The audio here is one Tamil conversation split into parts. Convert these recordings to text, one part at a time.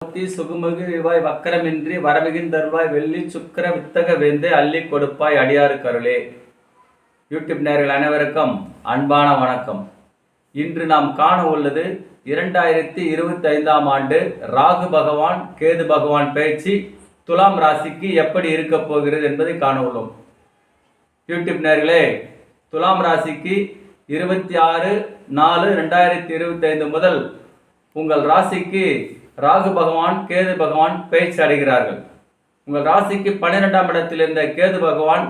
மூர்த்தி சுகுமுகு விவாய் வக்கரமின்றி வரமிகிந்தருவாய் வெள்ளி சுக்கர வித்தக வேந்தே அள்ளி கொடுப்பாய் அடியாறு கருளே. யூடியூப் நேயர்கள் அனைவருக்கும் அன்பான வணக்கம். இன்று நாம் காண உள்ளது 2025ஆம் ஆண்டு ராகு பகவான் கேது பகவான் பயிற்சி துலாம் ராசிக்கு எப்படி இருக்க போகிறது என்பதை காண உள்ளோம். யூடியூப் நேயர்களே, துலாம் ராசிக்கு 26/4/2025 முதல் உங்கள் ராசிக்கு ராகு பகவான் கேது பகவான் பயிற்சி அடைகிறார்கள். உங்கள் ராசிக்கு 12ஆம் இடத்தில் இருந்த கேது பகவான்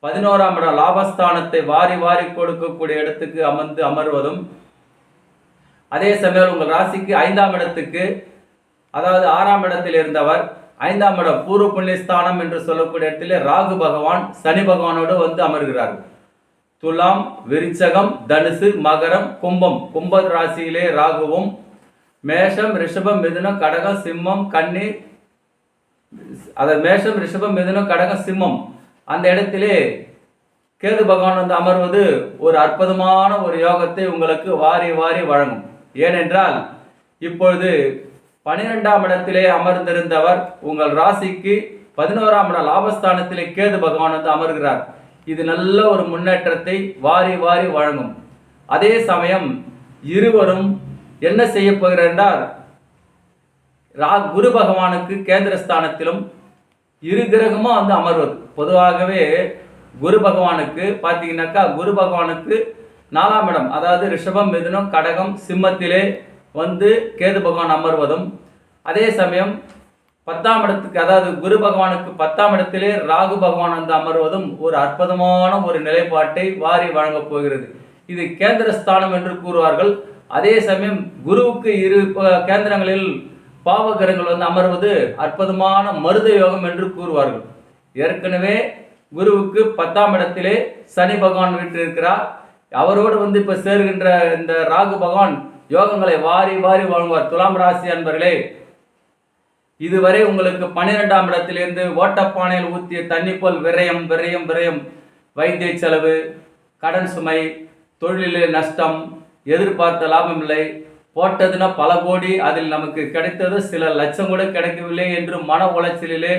11ஆம் இடம் லாபஸ்தானத்தை வாரி வாரி கொடுக்கக்கூடிய இடத்துக்கு அமர்வதும், அதே சமயம் உங்கள் ராசிக்கு 5ஆம் இடத்துக்கு, அதாவது 6ஆம் இடத்தில் இருந்தவர் 5ஆம் இடம் பூர்வ புண்ணியஸ்தானம் என்று சொல்லக்கூடிய இடத்திலே ராகு பகவான் சனி பகவானோடு வந்து அமர்கிறார்கள். துலாம், விருச்சகம், தனுசு, மகரம், கும்பம், கும்ப ராசியிலே ராகுவும், மேஷம், ரிஷபம், மிதுனம், கடகம், சிம்மம், கன்னி, மேஷம், ரிஷபம், மிதுனம், கடகம், சிம்மம் அந்த இடத்திலே கேது பகவான் வந்து அமர்வது ஒரு அற்புதமான ஒரு யோகத்தை உங்களுக்கு வாரி வாரி வழங்கும். ஏனென்றால் இப்பொழுது 12ஆம் இடத்திலே அமர்ந்திருந்தவர் உங்கள் ராசிக்கு 11ஆம் இடம் லாபஸ்தானத்திலே கேது பகவான் வந்து அமர்கிறார். இது நல்ல ஒரு முன்னேற்றத்தை வாரி வாரி வழங்கும். அதே சமயம் இருவரும் என்ன செய்ய போகிறார் என்றால், குரு பகவானுக்கு கேந்திரஸ்தானத்திலும் இரு கிரகமும் வந்து அமர்வது. பொதுவாகவே குரு பகவானுக்கு பார்த்தீங்கன்னாக்கா, குரு பகவானுக்கு 4ஆம் இடம், அதாவது ரிஷபம், மிதுனம், கடகம், சிம்மத்திலே வந்து கேது பகவான் அமர்வதும், அதே சமயம் 10ஆம் இடத்துக்கு, அதாவது குரு பகவானுக்கு 10ஆம் இடத்திலே ராகு பகவான் வந்து அமர்வதும் ஒரு அற்புதமான ஒரு நிலைப்பாட்டை வாரி வழங்கப் போகிறது. இது கேந்திரஸ்தானம் என்று கூறுவார்கள். அதே சமயம் குருவுக்கு இரு கேந்திரங்களில் பாவகிரகங்கள் வந்து அமர்வது அற்புதமான மருத யோகம் என்று கூறுவார்கள். ஏற்கனவே குருவுக்கு 10ஆம் இடத்திலே சனி பகவான் வீற்றிருக்கிறார். அவரோடு வந்து இப்போ சேர்கின்ற இந்த ராகு பகவான் யோகங்களை வாரி வாரி வழங்குவார். துலாம் ராசி அன்பர்களே, இதுவரை உங்களுக்கு 12ஆம் இடத்திலிருந்து ஓட்டப்பானையில் ஊற்றிய தண்ணி போல் விரயம் விரயம் விரயம், வைத்திய செலவு, கடன் சுமை, தொழிலிலே நஷ்டம், எதிர்பார்த்த லாபம் இல்லை, போட்டதுன்னா பல கோடி, அதில் நமக்கு கிடைத்தது சில லட்சம் கூட கிடைக்கவில்லை என்று மன உளைச்சலிலே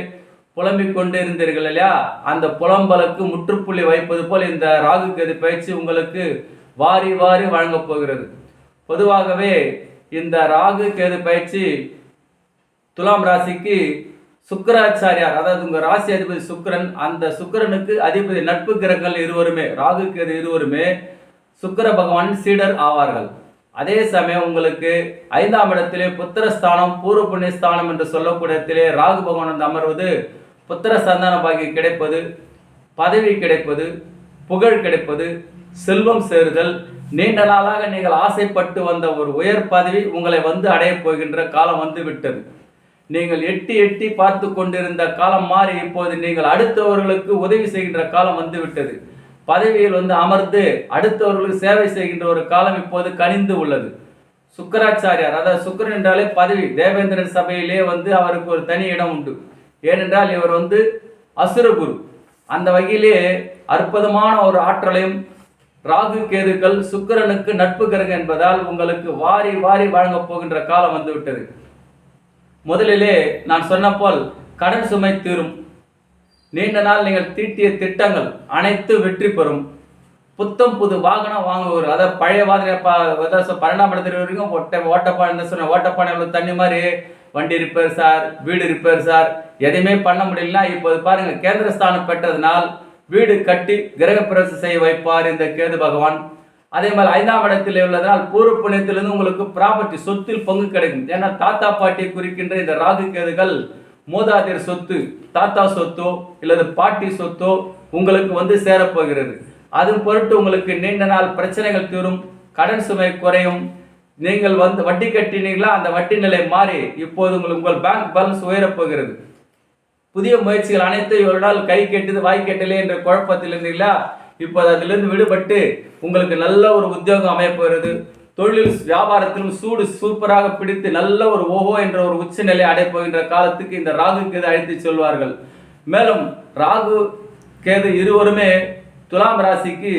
புலம்பிக் கொண்டு இருந்தீர்கள் இல்லையா? அந்த புலம்பலுக்கு முற்றுப்புள்ளி வைப்பது போல் இந்த ராகு கேது பயிற்சி உங்களுக்கு வாரி வாரி வழங்கப் போகிறது. பொதுவாகவே இந்த ராகு கேது பயிற்சி துலாம் ராசிக்கு சுக்கிராச்சாரியார், அதாவது உங்கள் ராசி அதிபதி சுக்கிரன், அந்த சுக்கிரனுக்கு அதிபதி நட்பு கிரகங்கள் இருவருமே, ராகு கேது இருவருமே சுக்கிர பகவானின் சீடர் ஆவார்கள். அதே சமயம் உங்களுக்கு 5ஆம் இடத்திலே புத்திரஸ்தானம் பூர்வ புண்ணியஸ்தானம் என்று சொல்லக்கூடிய இடத்திலே ராகு பகவான் வந்து அமர்வது புத்திர சந்தான பாக்கியம் கிடைப்பது, பதவி கிடைப்பது, புகழ் கிடைப்பது, செல்வம் சேருதல், நீண்ட நாளாக நீங்கள் ஆசைப்பட்டு வந்த ஒரு உயர் பதவி உங்களை வந்து அடையப் போகின்ற காலம் வந்து விட்டது. நீங்கள் எட்டி எட்டி பார்த்து கொண்டிருந்த காலம் மாறி இப்போது நீங்கள் அடுத்தவர்களுக்கு உதவி செய்கின்ற காலம் வந்து விட்டது. பதவியில் வந்து அமர்ந்து அடுத்தவர்களுக்கு சேவை செய்கின்ற ஒரு காலம் இப்போது கனிந்து உள்ளது. சுக்கராச்சாரியார், அதாவது சுக்கரன் என்றாலே பதவி, தேவேந்திரன் சபையிலே வந்து அவருக்கு ஒரு தனி இடம் உண்டு. ஏனென்றால் இவர் வந்து அசுரகுரு. அந்த வகையிலே அற்புதமான ஒரு ஆற்றலையும், ராகு கேதுக்கள் சுக்கிரனுக்கு நட்பு கிரகம் என்பதால் உங்களுக்கு வாரி வாரி வழங்கப் போகின்ற காலம் வந்து விட்டது. முதலிலே நான் சொன்ன போல் கடன் சுமை தீரும். நீண்ட நாள் நீங்கள் தீட்டிய திட்டங்கள் அனைத்து வெற்றி பெறும். புத்தம் புது வாகனம் வாங்குவார். அதாவது பழைய வாகனம் 12ஆம் இடத்துல வரைக்கும் ஓட்டப்பானை சொன்ன ஓட்டப்பானை தண்ணி மாதிரி வண்டி ரிப்பேர் சார், வீடு ரிப்பேர் சார், எதையுமே பண்ண முடியலன்னா இப்போது பாருங்க, கேந்திரஸ்தானம் பெற்றதுனால் வீடு கட்டி கிரக பிரவேசம் செய்ய வைப்பார் இந்த கேது பகவான். அதே மாதிரி 5ஆம் இடத்தில் உள்ளதனால் பூர்வ புண்ணியத்திலிருந்து உங்களுக்கு ப்ராப்பர்ட்டி, சொத்தில் பங்கு கிடைக்கும். ஏன்னா தாத்தா பாட்டியை குறிக்கின்ற இந்த ராகு கேதுகள் மூதாதையர் சொத்து, தாத்தா சொத்தோ இல்லது பாட்டி சொத்தோ உங்களுக்கு வந்து சேரப்போகிறது. அது பொருட்டு உங்களுக்கு நீண்ட நாள் பிரச்சனைகள் தீரும், கடன் சுமை குறையும். நீங்கள் வந்து வட்டி கட்டினீங்களா, அந்த வட்டி நிலை மாறி இப்போது உங்கள் பேங்க் பேலன்ஸ் உயரப்போகிறது. புதிய முயற்சிகள் அனைத்தையும் ஒரு நாள் கை கெட்டது வாய் கெட்டலே என்ற குழப்பத்தில் இருந்தீங்களா, இப்போது அதிலிருந்து விடுபட்டு உங்களுக்கு நல்ல ஒரு உத்தியோகம் அமையப்போகிறது. தொழில் வியாபாரத்திலும் சூடு சூப்பராக பிடித்து நல்ல ஒரு ஓஹோ என்ற ஒரு உச்ச நிலை அடைப்போகின்ற காலத்துக்கு இந்த ராகு கேது அழைத்து சொல்வார்கள். மேலும் ராகு கேது இருவருமே துலாம் ராசிக்கு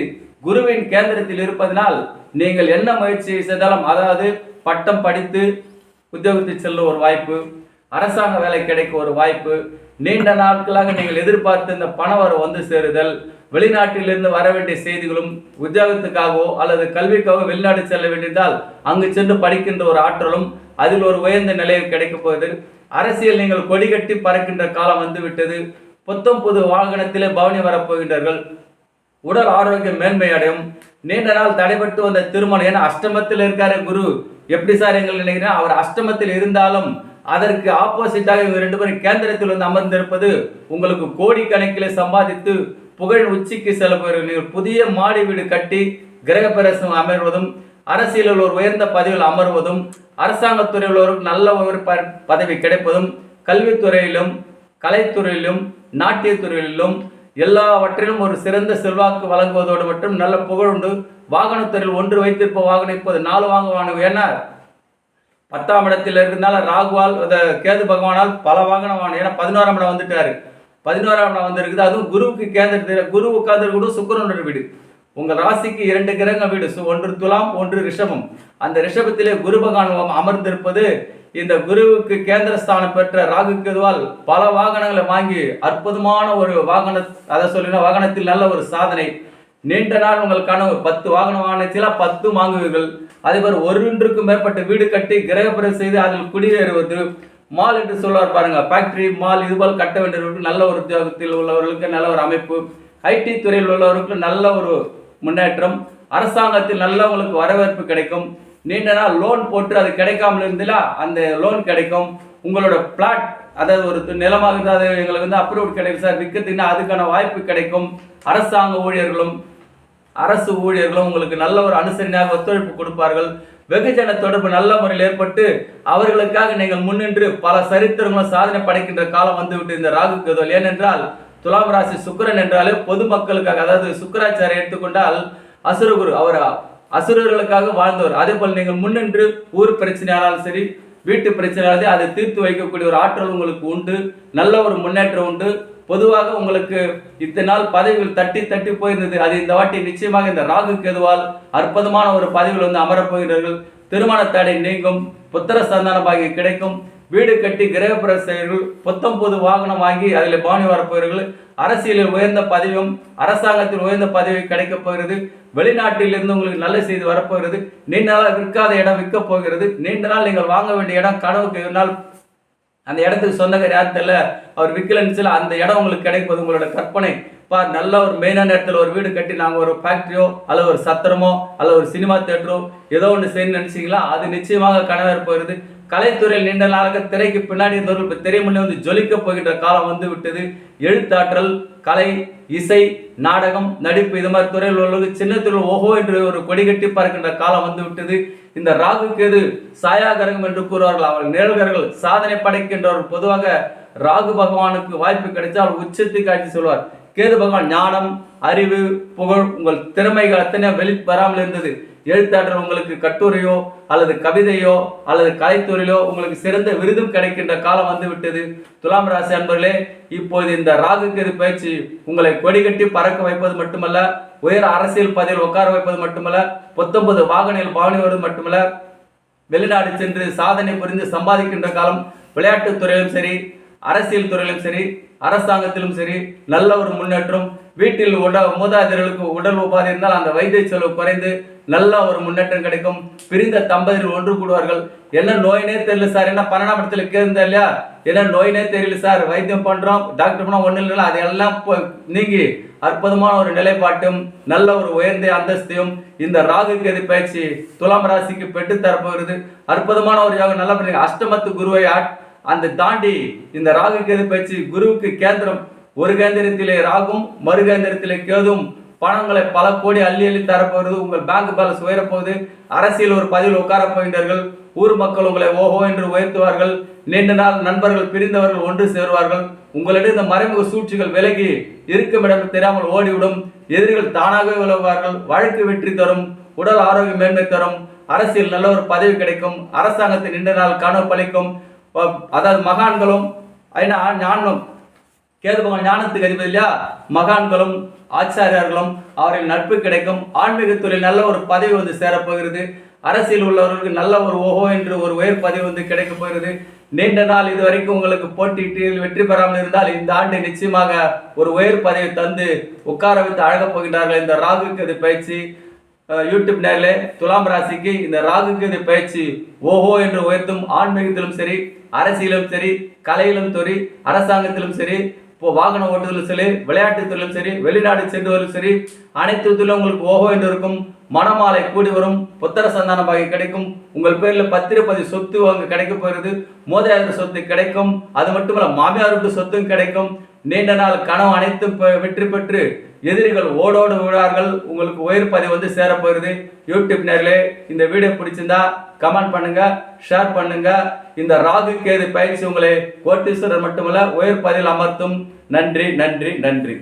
குருவின் கேந்திரத்தில் இருப்பதனால் நீங்கள் என்ன முயற்சி செய்தாலும், அதாவது பட்டம் படித்து உத்தியோகத்துக்கு செல்ல ஒரு வாய்ப்பு, அரசாங்க வேலை கிடைக்க ஒரு வாய்ப்பு, நீண்ட நாட்களாக நீங்கள் எதிர்பார்த்த இந்த பண வர வந்து சேருதல், வெளிநாட்டிலிருந்து வர வேண்டிய செய்திகளும், உத்தியோகத்துக்காகவோ அல்லது கல்விக்காகவோ வெளிநாடு செல்ல வேண்டியதால் அங்கு சென்று படிக்கின்ற ஒரு ஆற்றலும், அதில் ஒரு உயர்ந்த நிலையை கிடைக்கப் போகுது. அரசியல் நீங்கள் கொடி கட்டி பறக்கின்ற காலம் வந்து விட்டது. புத்தம் புது வாகனத்திலே பவனி வரப்போகின்றார்கள். உடல் ஆரோக்கியம் மேன்மை அடையும். நீண்ட நாள் தடைபட்டு வந்த திருமணம், ஏன்னா அஷ்டமத்தில் இருக்காரு குரு. எப்படி சார் எங்கள் நினைக்கிறேன், அவர் அஷ்டமத்தில் இருந்தாலும் அதற்கு ஆப்போசிட்டாக இவங்க 2 பேரும் கேந்திரத்தில் வந்து அமர்ந்திருப்பது உங்களுக்கு கோடி கணக்கில் சம்பாதித்து புகழ் உச்சிக்கு செல்ல போகிறீர்கள். நீங்கள் புதிய மாடி வீடு கட்டி கிரக பிரவேசம் அமர்வதும், அரசியலில் ஒரு உயர்ந்த பதவியில் அமர்வதும், அரசாங்கத்துறையில் ஒரு நல்ல ஒரு பதவி கிடைப்பதும், கல்வித்துறையிலும் கலைத்துறையிலும் நாட்டியத்துறையிலும் எல்லாவற்றிலும் ஒரு சிறந்த செல்வாக்கு வழங்குவதோடு மட்டும் நல்ல புகழுண்டு. வாகனத்துறையில் 1 வைத்திருப்ப வாகனம் இப்போது 4 வாங்குவானு. ஏன்னா 10ஆம் இடத்தில் இருக்கிறதுனால ராகுவால் கேது பகவானால் பல வாகனம் வாங்கணும். ஏன்னா 11ஆம் இடம் வந்துட்டாரு. 11ஆம் இடம் வந்திருக்குது. அதுவும் குருவுக்கு கேந்திரத்தில் குரு உட்கார்ந்து கூட சுக்கிரனோட வீடு. உங்கள் ராசிக்கு 2 கிரக வீடு, 1 துலாம் 1 ரிஷபம். அந்த ரிஷபத்திலே குரு பகவான் அமர்ந்திருப்பது இந்த குருவுக்கு கேந்திர ஸ்தானம் பெற்ற ராகு கேதுவால் பல வாகனங்களை வாங்கி அற்புதமான ஒரு அதை சொல்லினா வாகனத்தில் நல்ல ஒரு சாதனை. நீண்ட நாள் உங்கள் கனவு 10 வாகனம் வாங்கினா 10 வாங்குவீர்கள். அதே மாதிரி 1க்கும் மேற்பட்ட வீடு கட்டி கிரகப்பிரவேசம் செய்து அதில் குடியேறுவது. மால் என்று சொல்வார் பாருங்க, ஃபேக்டரி மால் இதுபோல் கட்ட வேண்டியவர்களுக்கு நல்ல ஒரு உத்தியோகத்தில் உள்ளவர்களுக்கு நல்ல ஒரு அமைப்பு, ஐடி துறையில் உள்ளவர்களுக்கு நல்ல ஒரு முன்னேற்றம், அரசாங்கத்தில் நல்லவங்களுக்கு வரவேற்பு கிடைக்கும். நீண்ட நாள் லோன் போட்டு அது கிடைக்காமல் இருந்தில அந்த லோன் கிடைக்கும். உங்களோட பிளாட், அதாவது ஒரு நிலமாக இருந்தால் அது எங்களுக்கு வந்து அப்ரூவ் கிடைக்கும் சார், விற்கிறதுக்குன்னா அதுக்கான வாய்ப்பு கிடைக்கும். அரசாங்க ஊழியர்களும் அரசு ஊழியர்களும் உங்களுக்கு நல்ல ஒரு அனுசரணையாக ஒத்துழைப்பு கொடுப்பார்கள். வெகுஜன தொடர்பு நல்ல முறையில் ஏற்பட்டு அவர்களுக்காக நீங்கள் முன்னின்று பல சரித்திரங்களும் சாதனை படைக்கின்ற காலம் வந்துவிட்டு இந்த ராகு கேதுவால். ஏனென்றால் துலாம் ராசி சுக்கிரன் என்றாலே பொதுமக்களுக்காக, அதாவது சுக்கராச்சாரியை எடுத்துக்கொண்டால் அசுரகுரு, அவர் அசுரர்களுக்காக வாழ்ந்தவர். அதே போல் நீங்கள் முன்னின்று ஊர் பிரச்சனையானாலும் சரி, வீட்டு பிரச்சனையானது அதை தீர்த்து வைக்கக்கூடிய ஒரு ஆற்றல் உங்களுக்கு உண்டு. நல்ல ஒரு முன்னேற்றம் உண்டு. பொதுவாக உங்களுக்கு இத்தனை நாள் பதவிகள் தட்டி தட்டி போயிருந்தது, அது இந்த வாட்டி நிச்சயமாக இந்த ராகு கேதுவால் அற்புதமான ஒரு பதவியில் வந்து அமரப்போகிறார்கள். திருமண தடை நீங்கும், புத்திர சந்தான பாகியம் கிடைக்கும், வீடு கட்டி கிரகப்பிரவேசங்கள், புத்தம் புது வாகனம் வாங்கி அதில் பவனி வரப்போகிறீர்கள். அரசியலில் உயர்ந்த பதவியும் அரசாங்கத்தில் உயர்ந்த பதவி கிடைக்கப் போகிறது. வெளிநாட்டில் இருந்து உங்களுக்கு நல்ல செய்தி வரப்போகிறது. நீண்ட நாள் விற்காத இடம் விற்க போகிறது. நீண்ட நாள் நீங்கள் வாங்க வேண்டிய இடம் கனவுக்கு ஒரு நாள் அந்த இடத்துக்கு சொந்தக்கார யாரும் தெரியல, அவர் விற்கலன்னு அந்த இடம் உங்களுக்கு கிடைப்பது உங்களோட கற்பனை. நல்ல ஒரு மெயினான இடத்துல ஒரு வீடு கட்டி நாங்கள் ஒரு ஃபேக்ட்ரியோ அல்லது ஒரு சத்திரமோ அல்லது ஒரு சினிமா தியேட்டரோ ஏதோ ஒன்று செய்யணும்னு நினைச்சிங்களா, அது நிச்சயமாக கனவாக போகிறது. கலைத்துறையில் நீண்ட நாளாக திரைக்கு பின்னாடி இருந்தவர்கள் இப்போ திரை முன்னே வந்து ஜொலிக்க போகின்ற காலம் வந்து விட்டது. எழுத்தாற்றல், கலை, இசை, நாடகம், நடிப்பு இது மாதிரி துறையில் உள்ளவர்கள் சின்ன துறையில் ஓஹோ என்று ஒரு கொடி கட்டி பார்க்கின்ற காலம் வந்து விட்டது. இந்த ராகு கேது சாயாகரகம் என்று கூறுவார்கள். அவர்கள் நிழல்கர்கள் சாதனை படைக்கின்றவர்கள். பொதுவாக ராகு பகவானுக்கு வாய்ப்பு கிடைச்சால் உச்சத்துக்கு காட்சி சொல்வார். கேது பகவான் ஞானம், அறிவு, புகழ், உங்கள் திறமைகள் அத்தனை வெளி வராமல் இருந்தது. எழுத்தாற்றல் உங்களுக்கு கட்டுரையோ அல்லது கவிதையோ அல்லது கலைத்துறையிலோ உங்களுக்கு சிறந்த விருதும் கிடைக்கின்ற காலம் வந்து விட்டது. துலாம் ராசி அன்பர்களே, இப்போது இந்த ராகு கேது பயிற்சி உங்களை கொடி கட்டி பறக்க வைப்பது மட்டுமல்ல, உயர் அரசியல் பதவியில் உட்கார வைப்பது மட்டுமல்ல, 19 வாகனில் பவனி வருவது மட்டுமல்ல, வெளிநாடு சென்று சாதனை புரிந்து சம்பாதிக்கின்ற காலம். விளையாட்டுத் துறையிலும் சரி, அரசியல் துறையிலும் சரி, அரசாங்கத்திலும் சரி நல்ல ஒரு முன்னேற்றம். வீட்டில் மூதாதையர்களுக்கு உடல் உபாதை இருந்தால் அந்த வைத்திய செலவு குறைந்து நல்ல ஒரு முன்னேற்றம் கிடைக்கும். பிரிந்த தம்பதிகள் ஒன்று கூடுவார்கள். என்ன நோயினே தெரியல சார், என்ன 12ஆம் இடத்துல கேருந்தா இல்லையா, என்ன நோயினே தெரியல சார், வைத்தியம் பண்றோம் டாக்டர் போனா ஒன்றும் இல்லை, அதெல்லாம் நீங்கி அற்புதமான ஒரு நிலைப்பாட்டும் நல்ல ஒரு உயர்ந்த அந்தஸ்தையும் இந்த ராகு கேது பயிற்சி துலாம் ராசிக்கு பெற்று தரப்போகிறது. அற்புதமான ஒரு யோகம். நல்லா பண்ணுங்க. அஷ்டமத்து குருவை அந்த தாண்டி இந்த ராகு கேது பயிற்சி குருவுக்கு கேந்திரம், ஒரு கேந்திரத்திலே ராகும் மறு கேந்திரத்திலே கேதும் பணங்களை பல கோடி அள்ளி அள்ளி தரப்போகிறது. உங்கள் பேங்க் பேலன்ஸ் உயரப்போகுது. அரசியல் ஒரு பதவியில் உட்கார போகின்றார்கள். ஊர் மக்கள் உங்களை ஓஹோ என்று உயர்த்துவார்கள். நீண்ட நாள் நண்பர்கள் பிரிந்தவர்கள் ஒன்று சேருவார்கள். உங்களிடம் இந்த மறைமுக சூழ்ச்சிகள் விலகி இருக்கும் இடம் தெரியாமல் ஓடிவிடும். எதிரிகள் தானாகவே விலகுவார்கள். வழக்கு வெற்றி தரும். உடல் ஆரோக்கியம் மேன்மை தரும். அரசியல் நல்ல ஒரு பதவி கிடைக்கும். அரசாங்கத்தின் நீண்ட நாள் கனவு பலிக்கும். அதாவது மகான்களும் ஞானம், கேது பகவான் ஞானத்துக்கு அதிபதி இல்லையா, மகான்களும் ஆச்சாரியர்களும் அவரின் நட்பு கிடைக்கும். ஆன்மீகத்துறையில் நல்ல ஒரு பதவி வந்து சேரப்போகிறது. அரசியல் உள்ளவர்களுக்கு நல்ல ஒரு ஓஹோ என்று ஒரு உயர் பதவி வந்து கிடைக்க போகிறது. நீண்ட நாள் இதுவரைக்கும் உங்களுக்கு போட்டியிட்டு வெற்றி பெறாமல் இருந்தால் இந்த ஆண்டு நிச்சயமாக ஒரு உயர் பதவி தந்து உட்கார வைத்து அழகப் போகின்றார்கள். இந்த ராகு கேது பயிற்சி யூடியூப் நேரிலே துலாம் ராசிக்கு இந்த ராகு கேது பயிற்சி ஓஹோ என்று உயர்த்தும். ஆன்மீகத்திலும் சரி, அரசியலும் சரி, கலையிலும் சரி, அரசாங்கத்திலும் சரி, இப்போ வாகன ஓட்டுதலும் சரி, விளையாட்டுத்திலும் சரி, வெளிநாடு சென்றுவதும் சரி, அனைத்து உங்களுக்கு ஓஹோ என்று இருக்கும். மணமாலை கூடி வரும். புத்திர சந்தான பாகி கிடைக்கும். உங்கள் பேர்ல பத்திரப்பதி சொத்து அங்கு கிடைக்க போகிறது. மோதிர சொத்து கிடைக்கும். அது மட்டுமல்ல, மாமியாருக்கு சொத்தும் கிடைக்கும். நீண்ட நாள் கனவு அனைத்தும் வெற்றி பெற்று எதிரிகள் ஓடோடு விழார்கள். உங்களுக்கு உயர் பதவி வந்து சேரப்போகிறது. யூடியூப் நேரிலே இந்த வீடியோ பிடிச்சிருந்தா கமெண்ட் பண்ணுங்க, ஷேர் பண்ணுங்க. இந்த ராகு கேது பயிற்சி உங்களை கோட்டீஸ்வரர் மட்டுமல்ல உயர் பதவியில் அமர்த்தும். நன்றி, நன்றி, நன்றி.